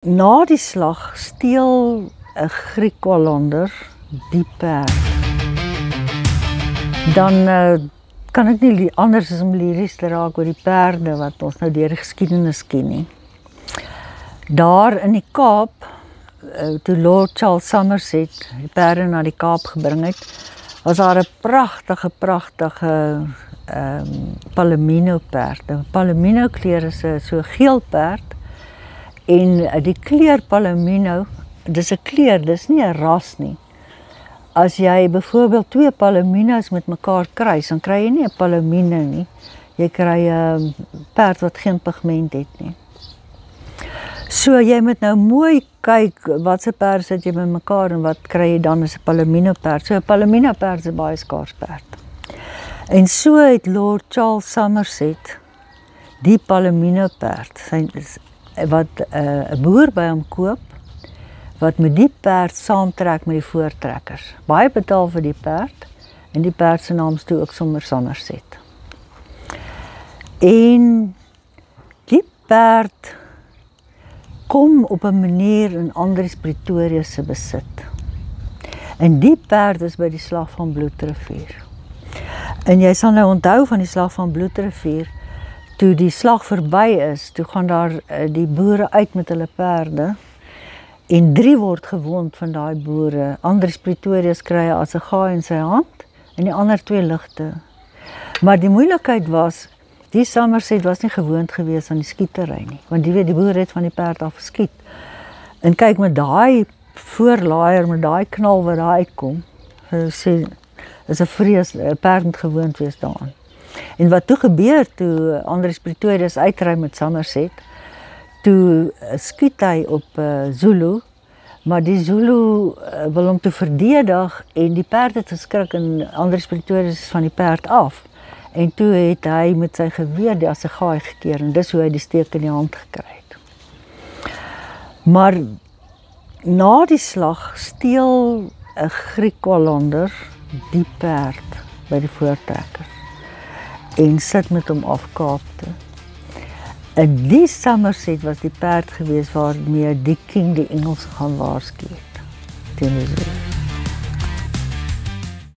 Na die slag steel 'n Griek-Hollander die perd. Dan kan ek nie anders as om liries te raak oor die perde wat ons nou deur die geskiedenis ken nie. Daar in die Kaap, toe Lord Charles Somerset die perde na die Kaap gebring het, was daar 'n pragtige Palomino perd. 'n Palomino kleur is so geel perd. En die kleur Palomino, dis 'n kleur, dis nie 'n ras nie. As jy byvoorbeeld 2 Palominos met mekaar kruis, dan kry jy nie 'n Palomino nie. Jy kry 'n perd wat geen pigment het nie. So jy moet nou mooi kyk watse perde sit jy met mekaar en wat kry jy dan as 'n Palomino perd. So 'n Palomino perd is 'n baie skaars perd. En so het Lord Charles Somerset die Palomino perd, wat 'n boer by hom koop, wat met die perd saamtrek met die voortrekkers. Baie betaal vir die perd, en die perd se naam is toe ook sommer Somerset. En die perd kom op 'n manier in Andries Pretorius se besit. En die perd is by die slag van Bloedrivier. En jy sal nou onthou van die slag van Bloedrivier, toe die slag verby is, toe gaan daar die boere uit met hulle perde en 3 word gewond van daai boere. Andries Pretorius kry 'n assegaai in sy hand en die ander 2 ligte. Maar die moeilikheid was, die Somerset was nie gewoond gewees aan die skietery nie, want die boere het van die perd af geskiet. En kyk, met daai voorlaaier, met daai knal wat daar uitkom, sê, is 'n vrees, 'n perd moet gewoond wees daaraan. En wat toe gebeur, toe Andries Pretorius uitry met Somerset, toe skiet hy op Zulu, maar die Zulu wil hom toe verdedig en die perd het geskrik en Andries Pretorius is van die perd af. En toe het hy met sy geweer die assegaai gekeer en dis hoe hy die steek in die hand gekry het. Maar na die slag steel 'n Griek-Hollander die perd by die voortrekkers en sit met hom af Kaapte. En die Somerset was die perd gewees waarmee die king die Engelse gaan waarsku het teen die Zulu.